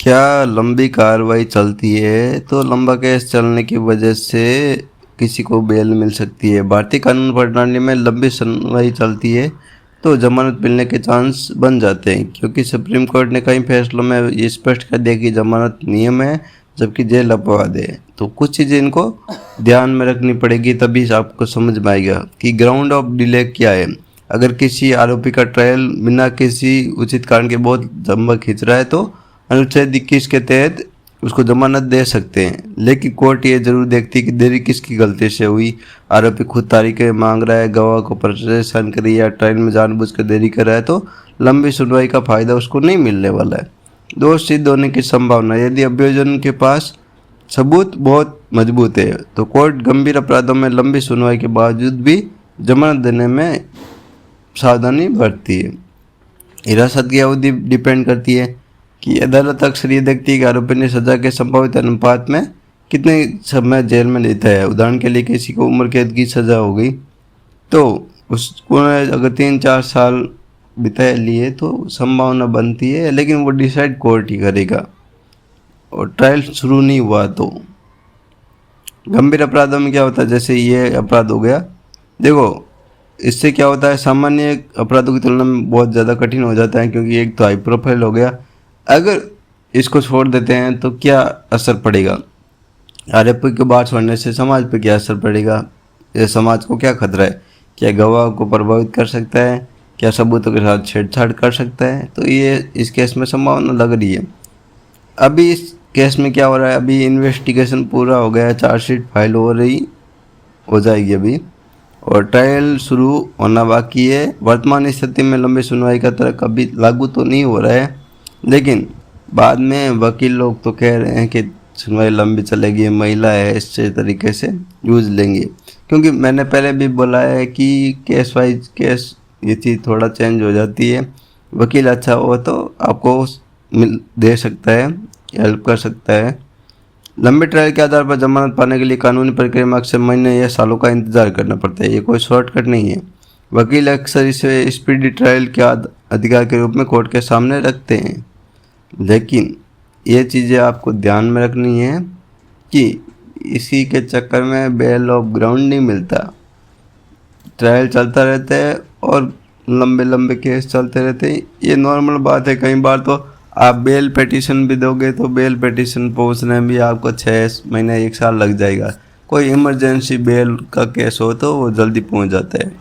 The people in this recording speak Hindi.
क्या लंबी कार्रवाई चलती है तो लंबा केस चलने की वजह से किसी को बेल मिल सकती है। भारतीय कानून प्रणाली में लंबी सुनवाई चलती है तो जमानत मिलने के चांस बन जाते हैं, क्योंकि सुप्रीम कोर्ट ने कई फैसलों में ये स्पष्ट कर दिया कि जमानत नियम है जबकि जेल अपवाद है। तो कुछ चीज़ें इनको ध्यान में रखनी पड़ेगी, तभी आपको समझ में आएगा कि ग्राउंड ऑफ डिले क्या है। अगर किसी आरोपी का ट्रायल बिना किसी उचित कारण के बहुत लंबा खींच रहा है तो अनुच्छेद 21 के तहत उसको जमानत दे सकते हैं, लेकिन कोर्ट ये जरूर देखती है कि देरी किसकी गलती से हुई। आरोपी खुद तारीखें मांग रहा है, गवाह को परेशान करी या ट्रायल में जानबूझकर देरी कर रहा है तो लंबी सुनवाई का फायदा उसको नहीं मिलने वाला है। दोष सिद्ध होने की संभावना, यदि अभियोजन के पास सबूत बहुत मजबूत है तो कोर्ट गंभीर अपराधों में लंबी सुनवाई के बावजूद भी जमानत देने में सावधानी बरतती है। हिरासत की अवधि डिपेंड करती है कि अदालत अक्सर ये देखती है कि आरोपी ने सजा के संभावित अनुपात में कितने समय जेल में लेता है। उदाहरण के लिए किसी को उम्र कैद की सजा हो गई तो उसको अगर 3-4 साल बिता लिए तो संभावना बनती है, लेकिन वो डिसाइड कोर्ट ही करेगा। और ट्रायल शुरू नहीं हुआ तो गंभीर अपराधों में क्या होता है, जैसे ये अपराध हो गया, देखो इससे क्या होता है, सामान्य अपराधों की तुलना में बहुत ज़्यादा कठिन हो जाता है, क्योंकि एक तो हाई प्रोफाइल हो गया। अगर इसको छोड़ देते हैं तो क्या असर पड़ेगा, आरोपी को बात छोड़ने से समाज पर क्या असर पड़ेगा, ये समाज को क्या खतरा है, क्या गवाह को प्रभावित कर सकता है, क्या सबूतों के साथ छेड़छाड़ कर सकता है। तो ये इस केस में संभावना लग रही है। अभी इस केस में क्या हो रहा है, अभी इन्वेस्टिगेशन पूरा हो गया है, चार्जशीट फाइल हो जाएगी अभी, और ट्रायल शुरू होना बाकी है। वर्तमान स्थिति में लंबी सुनवाई का तर्क अभी लागू तो नहीं हो रहा है, लेकिन बाद में वकील लोग तो कह रहे हैं कि सुनवाई लंबी चलेगी, महिला है इससे तरीके से यूज लेंगे। क्योंकि मैंने पहले भी बोला है कि केस वाइज केस ये चीज़ थोड़ा चेंज हो जाती है। वकील अच्छा हो तो आपको दे सकता है, हेल्प कर सकता है। लंबे ट्रायल के आधार पर जमानत पाने के लिए कानूनी प्रक्रिया में अक्सर महीने या सालों का इंतजार करना पड़ता है। ये कोई शॉर्टकट नहीं है। वकील अक्सर इसे स्पीडी ट्रायल के अधिकार के रूप में कोर्ट के सामने रखते हैं, लेकिन ये चीज़ें आपको ध्यान में रखनी है कि इसी के चक्कर में बेल ऑफ ग्राउंड नहीं मिलता। ट्रायल चलता रहता है और लंबे लंबे केस चलते रहते हैं, ये नॉर्मल बात है। कई बार तो आप बेल पिटीशन भी दोगे तो बेल पिटीशन पहुंचने में भी आपको 6 महीने 1 साल लग जाएगा। कोई इमरजेंसी बेल का केस हो तो वो जल्दी पहुंच जाता है।